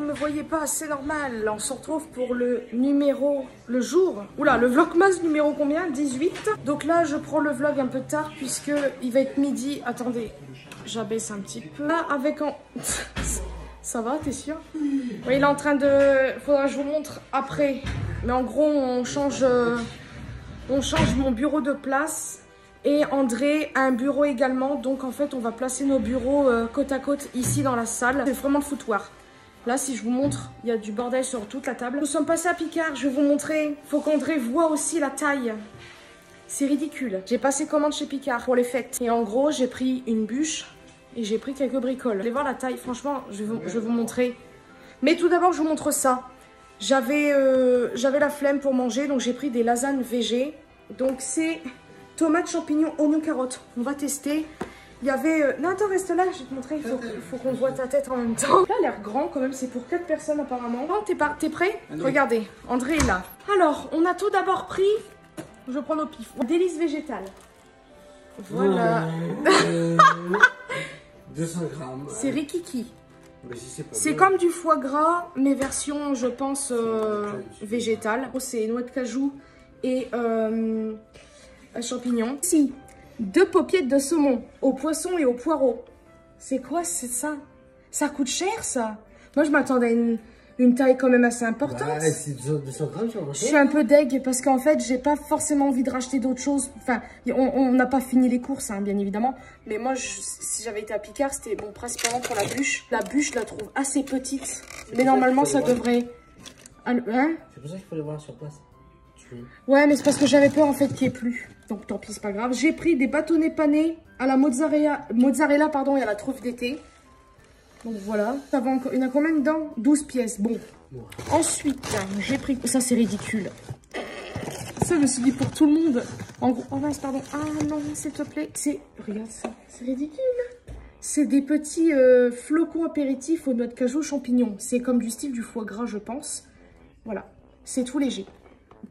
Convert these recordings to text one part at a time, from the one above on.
me voyez pas, c'est normal. On se retrouve pour le vlogmas numéro combien? 18. Donc là, je prends le vlog un peu tard puisque il va être midi. Attendez, j'abaisse un petit peu. Là, avec en... Ça va, t'es sûr? Oui, il est en train de... Faudra que je vous montre après. Mais en gros, on change mon bureau de place. Et André a un bureau également. Donc en fait, on va placer nos bureaux côte à côte ici dans la salle. C'est vraiment le foutoir. Là, si je vous montre, il y a du bordel sur toute la table. Nous sommes passés à Picard, je vais vous montrer. Faut qu'André voit aussi la taille. C'est ridicule. J'ai passé commande chez Picard pour les fêtes. Et en gros, j'ai pris une bûche et j'ai pris quelques bricoles. Allez voir la taille, franchement, je vais vous montrer. Mais tout d'abord, je vous montre ça. J'avais la flemme pour manger, donc j'ai pris des lasagnes végé. Donc c'est tomates, champignons, oignons, carottes. On va tester. Il y avait... Non, attends, reste là, je vais te montrer. Il faut qu'on voit ta tête en même temps. Là, elle a l'air grand quand même, c'est pour 4 personnes apparemment. Oh, t'es prêt? Regardez, André est là. Alors, on a tout d'abord pris... Je prends au pif. Délice végétale. Voilà. 200 grammes. C'est rikiki. Si c'est comme du foie gras, mais version, je pense, végétale. C'est noix de cajou et champignons. Si. 2 paupiètes de saumon au poisson et au poireau. C'est quoi ça? Ça coûte cher ça? Moi je m'attendais à une taille quand même assez importante. Bah, c'est 200 grammes, tu vois. Je suis un peu deg parce qu'en fait j'ai pas forcément envie de racheter d'autres choses. Enfin, on n'a pas fini les courses hein, bien évidemment. Mais moi si j'avais été à Picard c'était bon principalement pour la bûche. La bûche je la trouve assez petite. Mais normalement ça devrait... Hein? C'est pour ça qu'il faut les voir sur place. Ouais, mais c'est parce que j'avais peur en fait qu'il n'y ait plus. Donc tant pis, c'est pas grave. J'ai pris des bâtonnets panés à la mozzarella pardon, et à la truffe d'été. Donc voilà. Ça va encore... Il y en a combien dedans? 12 pièces. Bon. Ouais. Ensuite, j'ai pris... Ça, c'est ridicule. Ça, je me suis dit pour tout le monde. En gros... Oh mince, pardon. Ah non, s'il te plaît. Regarde ça. C'est ridicule. C'est des petits flocons apéritifs aux noix de cajou champignons. C'est comme du style du foie gras, je pense. Voilà. C'est tout léger.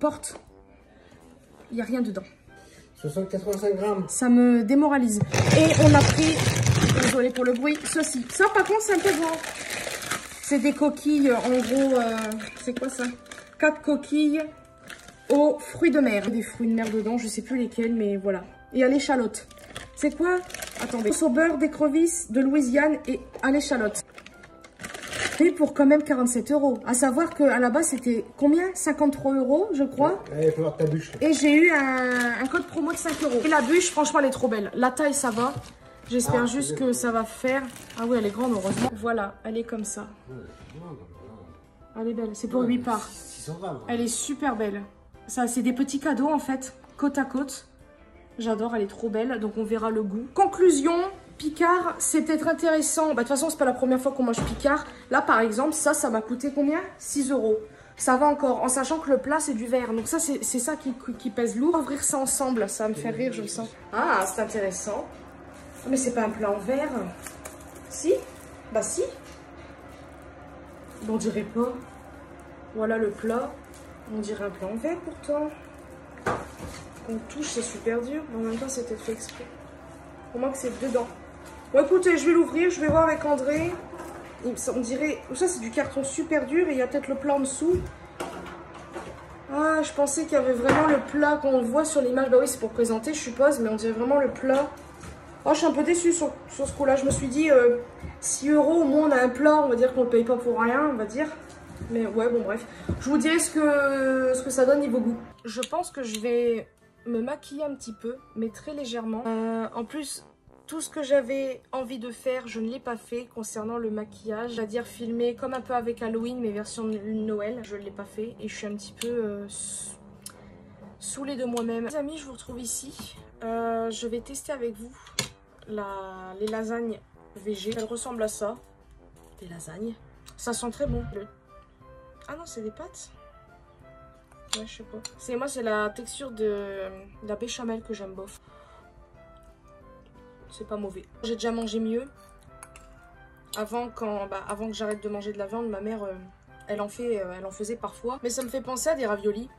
Porte, il n'y a rien dedans. 85 grammes. Ça me démoralise. Et on a pris, désolé pour le bruit, ceci. Ça par contre c'est un peu grand. C'est des coquilles, en gros, c'est quoi ça? 4 coquilles aux fruits de mer. Des fruits de mer dedans, je sais plus lesquels, mais voilà. Et à l'échalote. C'est quoi? Attendez. Sauce au beurre d'écrevisse de Louisiane et à l'échalote. Et pour quand même 47 €. À savoir qu'à la base, c'était combien? 53 € je crois. Ouais, il faut voir ta bûche. Là. Et j'ai eu un code promo de 5 €. Et la bûche, franchement, elle est trop belle. La taille, ça va. J'espère juste que ça va faire... Ah oui, elle est grande, heureusement. Voilà, elle est comme ça. Elle est belle. C'est pour 8 parts. 600 grammes. Elle est super belle. Ça, c'est des petits cadeaux, en fait, côte à côte. J'adore, elle est trop belle. Donc, on verra le goût. Conclusion... Picard, c'est peut-être intéressant. Bah, de toute façon, c'est pas la première fois qu'on mange Picard. Là, par exemple, ça m'a coûté combien? 6 €. Ça va encore, en sachant que le plat, c'est du verre. Donc ça, c'est ça qui pèse lourd. Ouvrir ça ensemble, ça va me faire rire, je le sens. Ah, c'est intéressant. Mais c'est pas un plat en verre. Si? Bah si. On dirait pas. Voilà le plat. On dirait un plat en verre, pourtant. On touche, c'est super dur. Mais en même temps, c'est peut-être fait exprès. Au moins que c'est dedans. Bon, écoutez, je vais l'ouvrir, je vais voir avec André. On dirait... Ça, c'est du carton super dur et il y a peut-être le plat en dessous. Ah, je pensais qu'il y avait vraiment le plat qu'on voit sur l'image. Bah oui, c'est pour présenter, je suppose, mais on dirait vraiment le plat. Oh, je suis un peu déçue sur ce coup-là. Je me suis dit, 6 €, au moins on a un plat, on va dire qu'on ne paye pas pour rien, on va dire. Mais ouais, bon, bref. Je vous dirai ce que ça donne niveau goût. Je pense que je vais me maquiller un petit peu, mais très légèrement. En plus... Tout ce que j'avais envie de faire, je ne l'ai pas fait concernant le maquillage. C'est-à-dire filmer comme un peu avec Halloween, mais version Noël. Je ne l'ai pas fait et je suis un petit peu saoulée de moi-même. Les amis, je vous retrouve ici. Je vais tester avec vous les lasagnes végé. Elles ressemblent à ça. Des lasagnes. Ça sent très bon. Ah non, c'est des pâtes? Ouais, je sais pas. Moi, c'est la texture de la béchamel que j'aime bof. C'est pas mauvais. J'ai déjà mangé mieux. Avant que j'arrête de manger de la viande, ma mère, elle en faisait parfois. Mais ça me fait penser à des raviolis.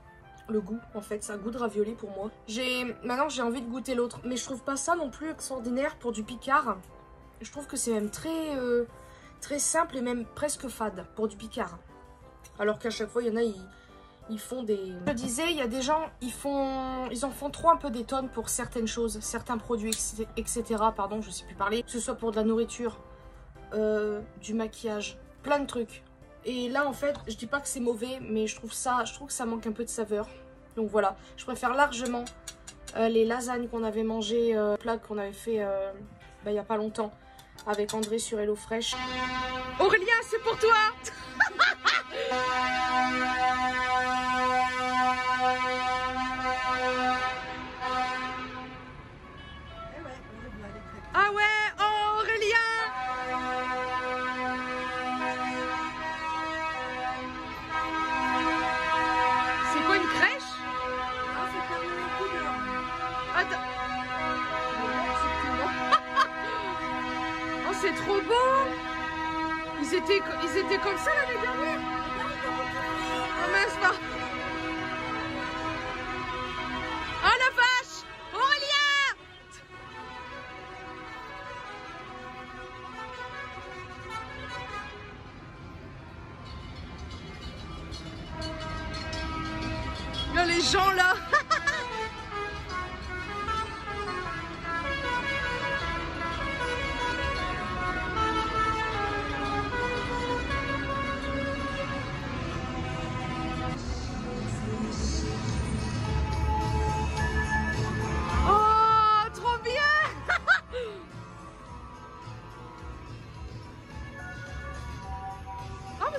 Le goût, en fait, ça goût de ravioli pour moi. Maintenant, j'ai envie de goûter l'autre. Mais je trouve pas ça non plus extraordinaire pour du Picard. Je trouve que c'est même très très simple et même presque fade pour du Picard. Alors qu'à chaque fois, il y en a, ils font des... Je disais, il y a des gens, ils en font trop un peu des tonnes pour certaines choses, certains produits, etc. Pardon, je sais plus parler. Que ce soit pour de la nourriture, du maquillage, plein de trucs. Et là, en fait, je dis pas que c'est mauvais, mais je trouve que ça manque un peu de saveur. Donc voilà, je préfère largement les lasagnes qu'on avait mangées, plat qu'on avait fait il y a pas longtemps avec André sur HelloFresh. Aurélien, c'est pour toi. Ah ouais, oh Aurélien. C'est quoi, une crèche? Ah, c'est pas une couleur. Attends. Oh, c'est trop beau. Ils étaient comme ça l'année dernière. Oh mince pas. Oh la vache, Aurélien. Là les gens là.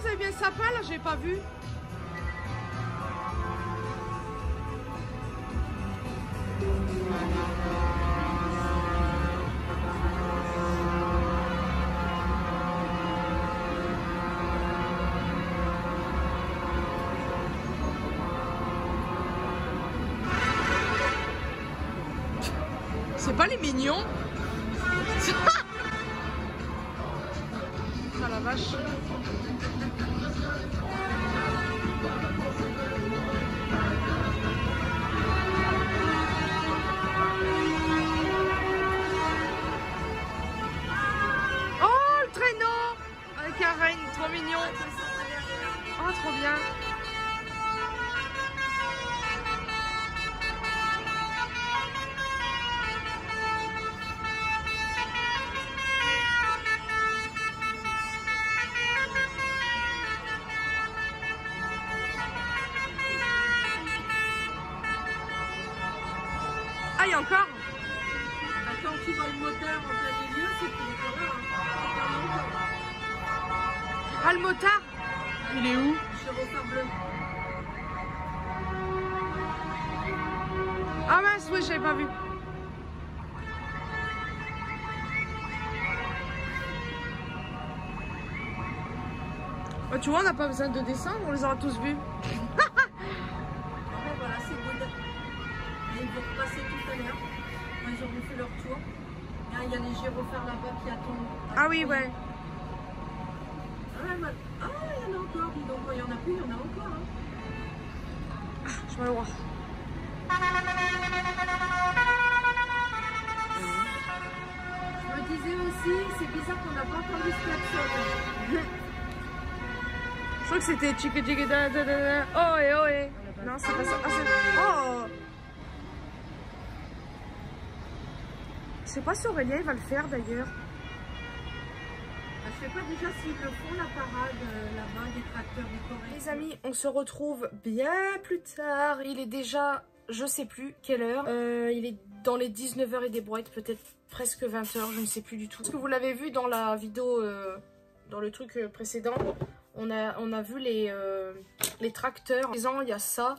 Vous avez bien le sapin là, j'ai pas vu. C'est pas les mignons. Ah la vache. Trop mignon. Oh, trop bien. Ah, il y a encore. Attends, tu vois le moteur en plein milieu, c'est qu'il est pas là. Ah, le motard, il est où? Gyrophare bleu. Ah mince, oui, j'avais pas vu. Oh, tu vois, on n'a pas besoin de descendre, on les aura tous vus. Ah ben voilà, c'est good. Et ils vont repasser tout à l'heure. Ils auront fait leur tour. Là, il y a les gyrophares là-bas qui attendent. Ah oui, ouais. Ah, il y en a encore, dis donc. Il y en a plus, il y en a encore. Hein. Je vais le voir. Je me disais aussi, c'est bizarre qu'on n'a pas entendu ce klaxon. Je crois que c'était tchiki tchiki da da da da. Oh et oh et. Non, c'est pas ça. Ah, c'est... Oh. Je sais pas si Aurélien il va le faire d'ailleurs. Je sais pas déjà s'ils le font la parade là-bas des tracteurs décorés. Les amis, on se retrouve bien plus tard. Il est déjà, je sais plus quelle heure. Il est dans les 19h et des brouettes, peut-être presque 20h, je ne sais plus du tout. Parce que vous l'avez vu dans la vidéo, dans le truc précédent, on a vu les tracteurs. Il y a ça.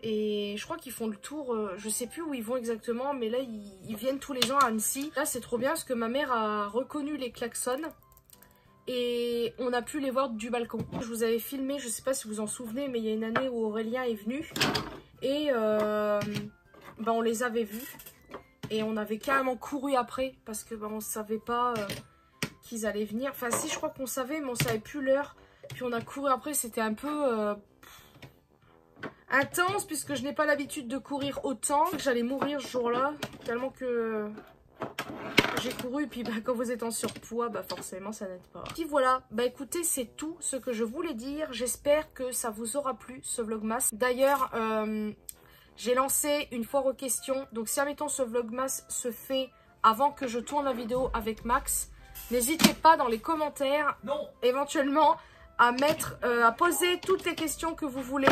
Et je crois qu'ils font le tour, je sais plus où ils vont exactement, mais là ils viennent tous les ans à Annecy. Là c'est trop bien parce que ma mère a reconnu les klaxons. Et on a pu les voir du balcon. Je vous avais filmé, je sais pas si vous en souvenez, mais il y a une année où Aurélien est venu. Et on les avait vus. Et on avait carrément couru après. Parce que on savait pas qu'ils allaient venir. Enfin si, je crois qu'on savait, mais on savait plus l'heure. Puis on a couru après, c'était un peu intense. Puisque je n'ai pas l'habitude de courir autant. J'allais mourir ce jour-là. Tellement que j'ai couru et puis bah, quand vous êtes en surpoids, bah forcément ça n'aide pas. Puis voilà, bah écoutez, c'est tout ce que je voulais dire. J'espère que ça vous aura plu ce vlogmas. D'ailleurs, j'ai lancé une foire aux questions. Donc si admettons ce vlogmas se fait avant que je tourne la vidéo avec Max, n'hésitez pas dans les commentaires, éventuellement, à mettre, à poser toutes les questions que vous voulez.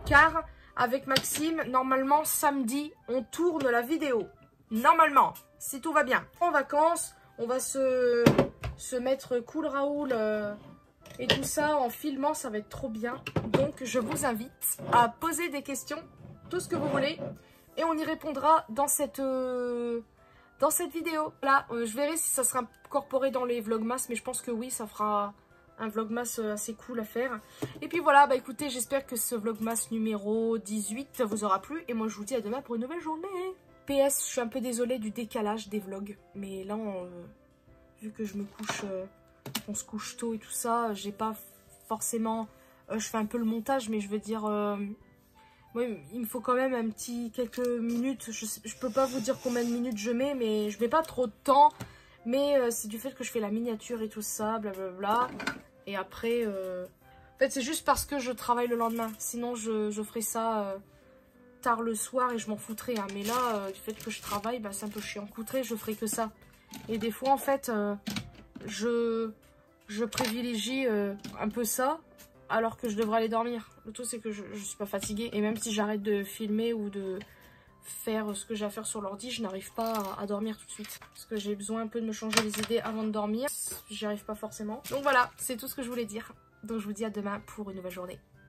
Car avec Maxime, normalement samedi, on tourne la vidéo. Normalement, si tout va bien. En vacances, on va se mettre cool Raoul et tout ça en filmant, ça va être trop bien. Donc je vous invite à poser des questions, tout ce que vous voulez, et on y répondra dans cette vidéo. Là, je verrai si ça sera incorporé dans les vlogmas, mais je pense que oui, ça fera un vlogmas assez cool à faire. Et puis voilà, bah écoutez, j'espère que ce vlogmas numéro 18 vous aura plu, et moi je vous dis à demain pour une nouvelle journée. PS, je suis un peu désolée du décalage des vlogs, mais là, vu que je me couche, on se couche tôt et tout ça, j'ai pas forcément, je fais un peu le montage, mais je veux dire, ouais, il me faut quand même un petit quelques minutes. Je peux pas vous dire combien de minutes je mets, mais je mets pas trop de temps. Mais c'est du fait que je fais la miniature et tout ça, blablabla. Et après, en fait, c'est juste parce que je travaille le lendemain. Sinon, je ferai ça tard le soir et je m'en foutrais. Hein. Mais là, du fait que je travaille, bah, c'est un peu chiant. Coûterait, je ferai que ça. Et des fois, en fait, je privilégie un peu ça, alors que je devrais aller dormir. Le tout, c'est que je suis pas fatiguée. Et même si j'arrête de filmer ou de faire ce que j'ai à faire sur l'ordi, je n'arrive pas à dormir tout de suite. Parce que j'ai besoin un peu de me changer les idées avant de dormir. J'y arrive pas forcément. Donc voilà, c'est tout ce que je voulais dire. Donc je vous dis à demain pour une nouvelle journée.